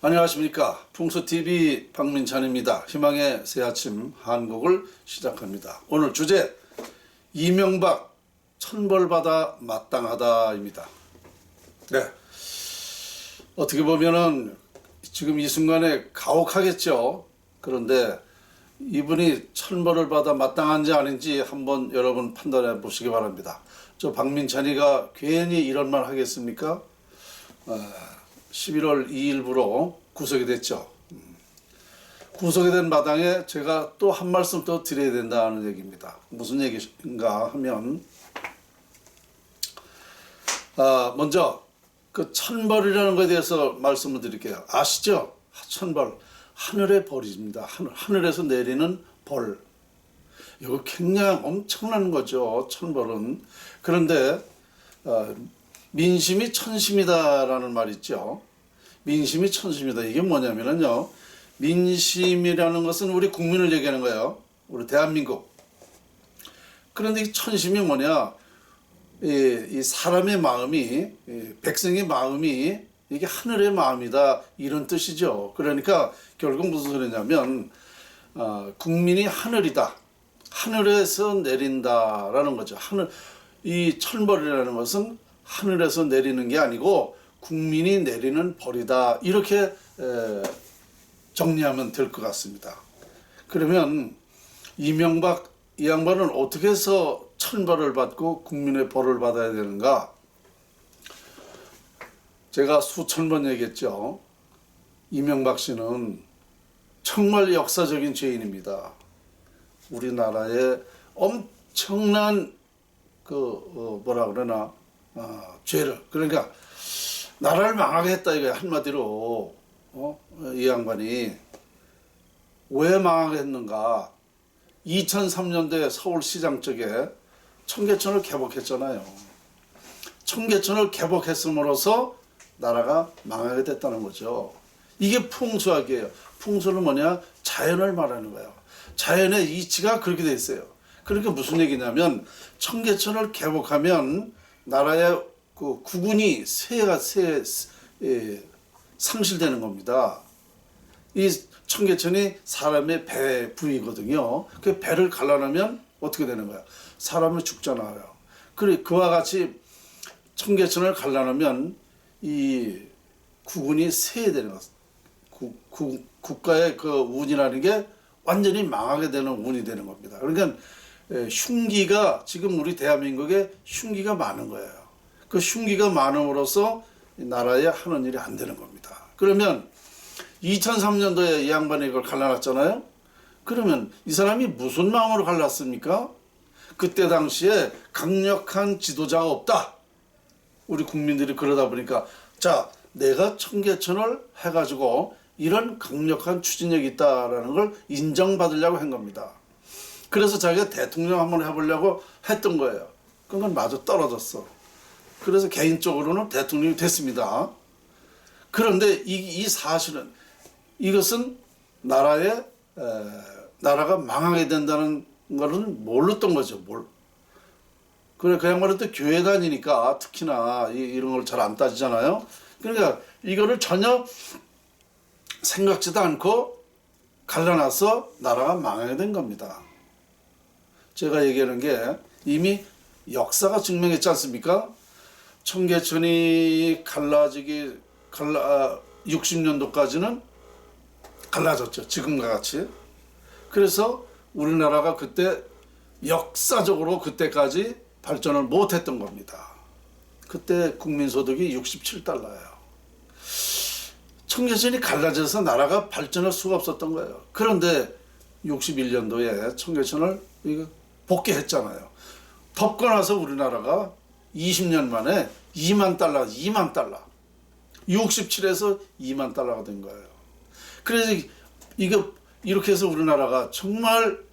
안녕하십니까. 풍수TV 박민찬입니다. 희망의 새아침 한국을 시작합니다. 오늘 주제 이명박 천벌받아 마땅하다입니다. 네, 어떻게 보면은 지금 이 순간에 가혹하겠죠. 그런데 이분이 천벌을 받아 마땅한지 아닌지 한번 여러분 판단해 보시기 바랍니다. 저 박민찬이가 괜히 이런 말 하겠습니까? 11월 2일부로 구속이 됐죠. 구속이 된 마당에 제가 또 한 말씀 더 드려야 된다는 얘기입니다. 무슨 얘기인가 하면 먼저 그 천벌이라는 것에 대해서 말씀을 드릴게요. 아시죠? 천벌, 하늘의 벌입니다. 하늘에서 내리는 벌. 이거 굉장히 엄청난 거죠. 천벌은. 그런데 민심이 천심이다라는 말이 있죠. 민심이 천심이다. 이게 뭐냐면요. 민심이라는 것은 우리 국민을 얘기하는 거예요. 우리 대한민국. 그런데 이 천심이 뭐냐. 이 사람의 마음이, 백성의 마음이 이게 하늘의 마음이다. 이런 뜻이죠. 그러니까 결국 무슨 소리냐면, 국민이 하늘이다. 하늘에서 내린다라는 거죠. 이 천벌이라는 것은 하늘에서 내리는 게 아니고 국민이 내리는 벌이다. 이렇게 정리하면 될 것 같습니다. 그러면 이명박 이 양반은 어떻게 해서 천벌을 받고 국민의 벌을 받아야 되는가? 제가 수천 번 얘기했죠. 이명박 씨는 정말 역사적인 죄인입니다. 우리나라의 엄청난 죄를, 그러니까 나라를 망하게 했다 이거야. 한마디로 이 양반이 왜 망하게 했는가? 2003년도에 서울시장 쪽에 청계천을 개복했잖아요. 청계천을 개복했음으로써 나라가 망하게 됐다는 거죠. 이게 풍수학이에요. 풍수는 뭐냐? 자연을 말하는 거예요. 자연의 이치가 그렇게 돼 있어요. 그러니까 무슨 얘기냐면 청계천을 개복하면 나라의 그 국운이 상실되는 겁니다. 이 청계천이 사람의 배 부위거든요. 그 배를 갈라놓으면 어떻게 되는 거야? 사람이 죽잖아요. 그와 같이 청계천을 갈라놓으면 이 국운이 쇠해되는 것. 국가의 그 운이라는 게 완전히 망하게 되는 운이 되는 겁니다. 그러니까 흉기가 지금 우리 대한민국에 흉기가 많은 거예요. 그 흉기가 많음으로써 나라에 하는 일이 안 되는 겁니다. 그러면 2003년도에 이 양반이 이걸 갈라놨잖아요. 그러면 이 사람이 무슨 마음으로 갈랐습니까? 그때 당시에 강력한 지도자가 없다. 우리 국민들이 그러다 보니까 자, 내가 청계천을 해가지고 이런 강력한 추진력이 있다라는 걸 인정받으려고 한 겁니다. 그래서 자기가 대통령 한번 해보려고 했던 거예요. 그건 마저 떨어졌어. 그래서 개인적으로는 대통령이 됐습니다. 그런데 이 사실은 이것은 나라가 망하게 된다는 거는 몰랐던 거죠. 그래, 그 양반은 또 교회 다니니까 특히나 이런 걸 잘 안 따지잖아요. 그러니까 이거를 전혀 생각지도 않고 갈라놔서 나라가 망하게 된 겁니다. 제가 얘기하는 게 이미 역사가 증명했지 않습니까? 청계천이 60년도까지는 갈라졌죠. 지금과 같이. 그래서 우리나라가 그때 역사적으로 그때까지 발전을 못했던 겁니다. 그때 국민소득이 67달러예요. 청계천이 갈라져서 나라가 발전할 수가 없었던 거예요. 그런데 61년도에 청계천을 복귀했잖아요. 덮고 나서 우리나라가 20년 만에 2만 달러. 67에서 2만 달러가 된 거예요. 그래서 이렇게 해서 우리나라가 정말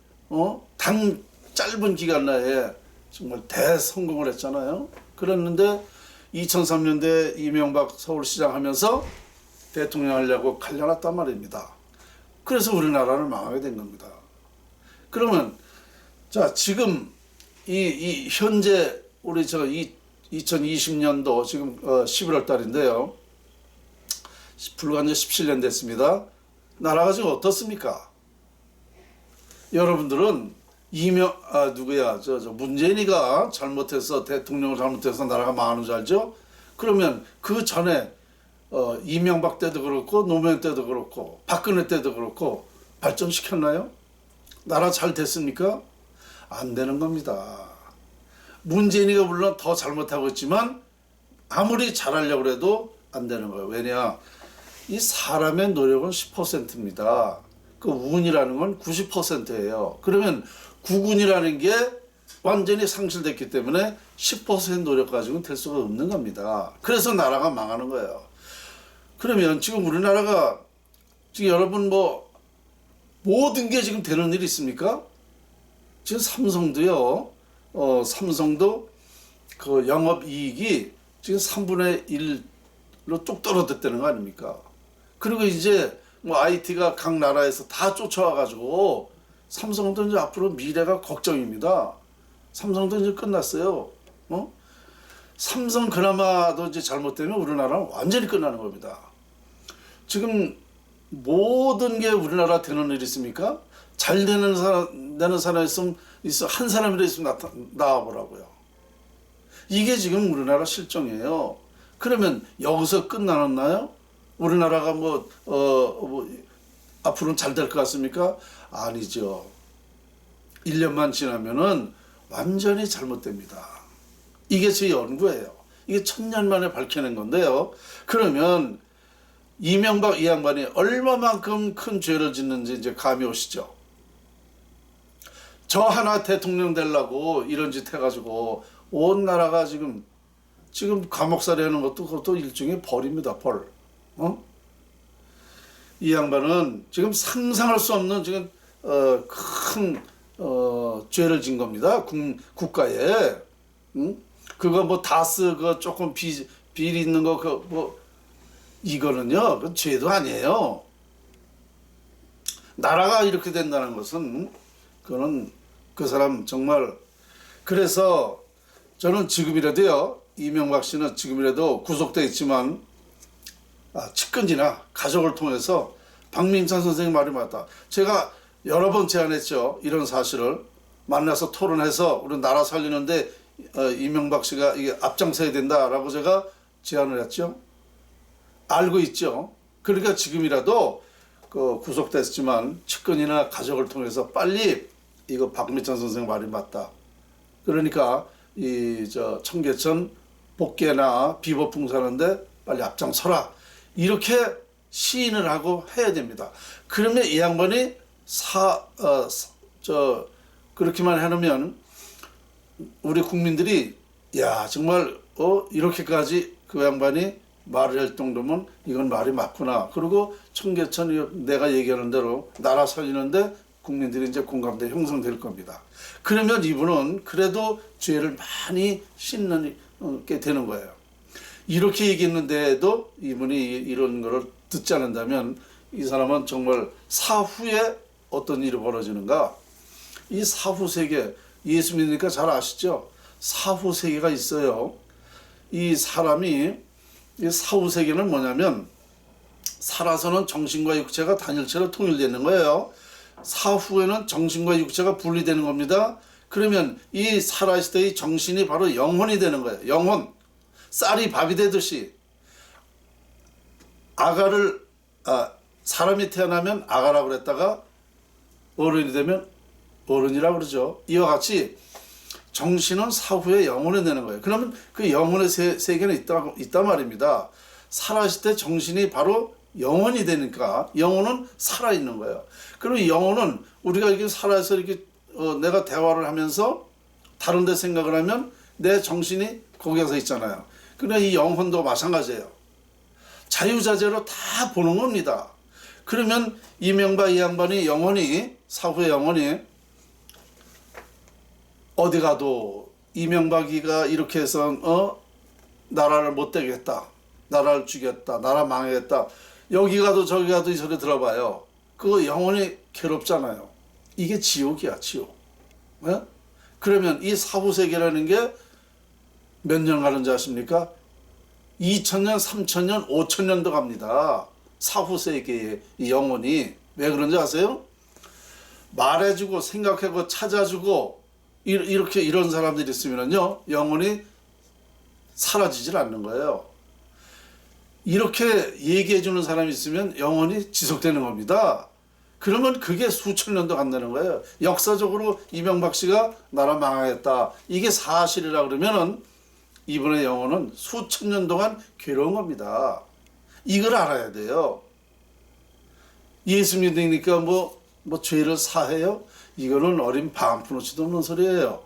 짧은 기간 내에 정말 대성공을 했잖아요. 그랬는데 2003년도에 이명박 서울시장 하면서 대통령 하려고 갈려놨단 말입니다. 그래서 우리나라를 망하게 된 겁니다. 그러면 자, 지금 이 현재 우리 2020년도 지금 11월 달인데요. 불과 이제 17년 됐습니다. 나라가 지금 어떻습니까? 여러분들은 문재인이가 잘못해서 대통령을 잘못해서 나라가 망하는 줄 알죠? 그러면 그 전에 이명박 때도 그렇고 노무현 때도 그렇고 박근혜 때도 그렇고 발전시켰나요? 나라 잘 됐습니까? 안 되는 겁니다. 문재인이가 물론 더 잘못하고 있지만 아무리 잘하려고 해도 안 되는 거예요. 왜냐? 이 사람의 노력은 10%입니다. 그 운이라는 건 90%예요. 그러면 구군이라는 게 완전히 상실됐기 때문에 10% 노력 가지고는 될 수가 없는 겁니다. 그래서 나라가 망하는 거예요. 그러면 지금 우리나라가 지금 여러분 모든 게 지금 되는 일이 있습니까? 지금 삼성도요. 삼성도 그 영업이익이 지금 3분의 1로 뚝 떨어졌다는 거 아닙니까? 그리고 이제 IT가 각 나라에서 다 쫓아와가지고 삼성도 이제 앞으로 미래가 걱정입니다. 삼성도 이제 끝났어요. 삼성 그나마도 이제 잘못되면 우리나라는 완전히 끝나는 겁니다. 지금 모든 게 우리나라 되는 일이 있습니까? 잘 되는 사람 있으면 한 사람이라도 있으면 나와보라고요. 이게 지금 우리나라 실정이에요. 그러면 여기서 끝나나요? 우리나라가 앞으로는 잘 될 것 같습니까? 아니죠. 1년만 지나면은 완전히 잘못됩니다. 이게 제 연구예요. 이게 1000년 만에 밝혀낸 건데요. 그러면 이명박 이 양반이 얼마만큼 큰 죄를 짓는지 이제 감이 오시죠. 저 하나 대통령 되려고 이런 짓 해가지고 온 나라가 지금 감옥살이 하는 그것도 일종의 벌입니다. 벌. 이 양반은 지금 상상할 수 없는 지금 큰 죄를 진 겁니다. 국가에. 그거 다스 조금 비리 있는 거 이거는요. 그 죄도 아니에요. 나라가 이렇게 된다는 것은 그거는 그 사람 정말. 그래서 저는 지금이라도요. 이명박 씨는 지금이라도 구속돼 있지만 측근지나 가족을 통해서 박민찬 선생님 말이 맞다. 제가 여러 번 제안했죠. 이런 사실을 만나서 토론해서 우리 나라 살리는데 이명박 씨가 이게 앞장서야 된다라고 제가 제안을 했죠. 알고 있죠. 그러니까 지금이라도 구속됐지만 측근이나 가족을 통해서 빨리 이거 박민찬 선생님 말이 맞다. 그러니까 청계천 복개나 비법풍사하는데 빨리 앞장서라. 이렇게 시인을 하고 해야 됩니다. 그러면 이 양반이 그렇게만 해놓으면 우리 국민들이 정말 이렇게까지 그 양반이 말을 할 정도면 이건 말이 맞구나. 그리고 청계천 내가 얘기하는 대로 나라 살리는데 국민들이 이제 공감대 형성될 겁니다. 그러면 이분은 그래도 죄를 많이 씻게 되는 거예요. 이렇게 얘기했는데도 이분이 이런 거를 듣지 않는다면 이 사람은 정말 사후에 어떤 일이 벌어지는가? 이 사후 세계, 예수 믿으니까 잘 아시죠? 사후 세계가 있어요. 이 사람이 이 사후 세계는 뭐냐면 살아서는 정신과 육체가 단일체로 통일되는 거예요. 사후에는 정신과 육체가 분리되는 겁니다. 그러면 이 살아있을 때의 정신이 바로 영혼이 되는 거예요. 영혼. 쌀이 밥이 되듯이 사람이 태어나면 아가라고 그랬다가 어른이 되면 어른이라고 그러죠. 이와 같이 정신은 사후에 영혼이 되는 거예요. 그러면 그 영혼의 세계는 있단 말입니다. 살아있을 때 정신이 바로 영혼이 되니까 영혼은 살아있는 거예요. 그럼 영혼은 우리가 이렇게 살아서 이렇게 내가 대화를 하면서 다른 데 생각을 하면 내 정신이 거기에서 있잖아요. 그러나 이 영혼도 마찬가지예요. 자유자재로 다 보는 겁니다. 그러면 이명박 이 양반이 사후의 영혼이 어디 가도 이명박이가 이렇게 해서 나라를 못 되겠다. 나라를 죽였다. 나라 망하겠다. 여기 가도 저기 가도 이 소리 들어봐요. 그거 영혼이 괴롭잖아요. 이게 지옥이야, 지옥. 네? 그러면 이 사후세계라는 게 몇 년 가는지 아십니까? 2000년, 3000년, 5000년도 갑니다. 사후 세계의 이 영혼이. 왜 그런지 아세요? 말해주고 생각하고 찾아주고 이렇게 이런 사람들이 있으면요 영혼이 사라지질 않는 거예요. 이렇게 얘기해 주는 사람이 있으면 영혼이 지속되는 겁니다. 그러면 그게 수천 년도 간다는 거예요. 역사적으로 이명박 씨가 나라 망하겠다 이게 사실이라 그러면은 이분의 영혼은 수천 년 동안 괴로운 겁니다. 이걸 알아야 돼요. 예수 믿으니까 뭐 죄를 사해요? 이거는 어린 반푼어치도 없는 소리예요.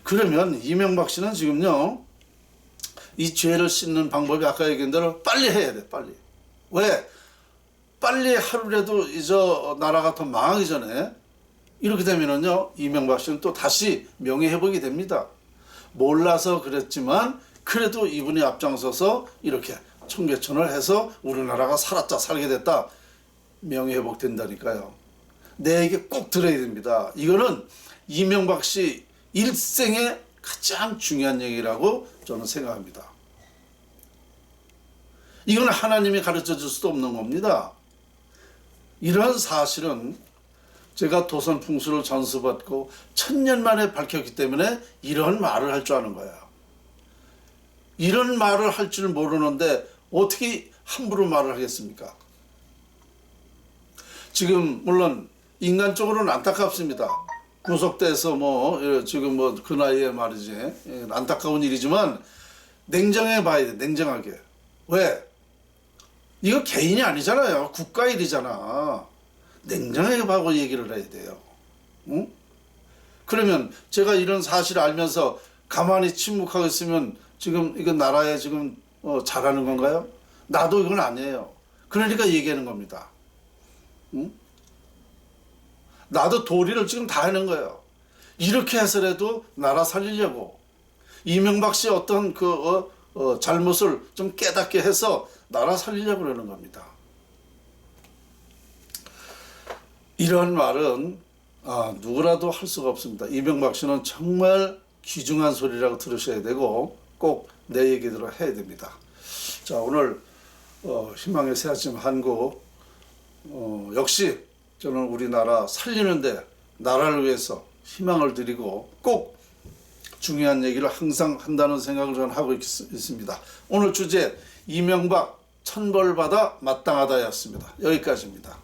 그러면 이명박 씨는 지금요 이 죄를 씻는 방법이 아까 얘기한 대로 빨리 해야 돼. 빨리. 왜? 빨리 하루라도 저 나라가 더 망하기 전에 이렇게 되면은요 이명박 씨는 또 다시 명예회복이 됩니다. 몰라서 그랬지만 그래도 이분이 앞장서서 이렇게 청계천을 해서 우리나라가 살았다 살게 됐다 명예회복 된다니까요. 내게 꼭 들어야 됩니다. 이거는 이명박 씨 일생의 가장 중요한 얘기라고 저는 생각합니다. 이건 하나님이 가르쳐 줄 수도 없는 겁니다. 이러한 사실은 제가 도선 풍수를 전수받고 1000년 만에 밝혔기 때문에 이런 말을 할 줄 아는 거예요. 이런 말을 할 줄 모르는데 어떻게 함부로 말을 하겠습니까? 지금 물론 인간적으로는 안타깝습니다. 구속돼서 지금 그 나이에 말이지 안타까운 일이지만 냉정해 봐야 돼. 냉정하게. 왜? 이거 개인이 아니잖아요. 국가 일이잖아. 냉정하게 봐고 얘기를 해야 돼요. 응? 그러면 제가 이런 사실을 알면서 가만히 침묵하고 있으면 지금 이거 나라에 지금 잘하는 건가요? 나도 이건 아니에요. 그러니까 얘기하는 겁니다. 응? 나도 도리를 지금 다 하는 거예요. 이렇게 해서라도 나라 살리려고 이명박 씨 어떤 잘못을 좀 깨닫게 해서 나라 살리려고 그러는 겁니다. 이런 말은 누구라도 할 수가 없습니다. 이명박 씨는 정말 귀중한 소리라고 들으셔야 되고 꼭 내 얘기대로 해야 됩니다. 자, 오늘 희망의 새 아침 한국 역시 저는 우리나라 살리는데 나라를 위해서 희망을 드리고 꼭 중요한 얘기를 항상 한다는 생각을 저는 하고 있습니다. 오늘 주제 이명박 천벌받아 마땅하다였습니다. 여기까지입니다.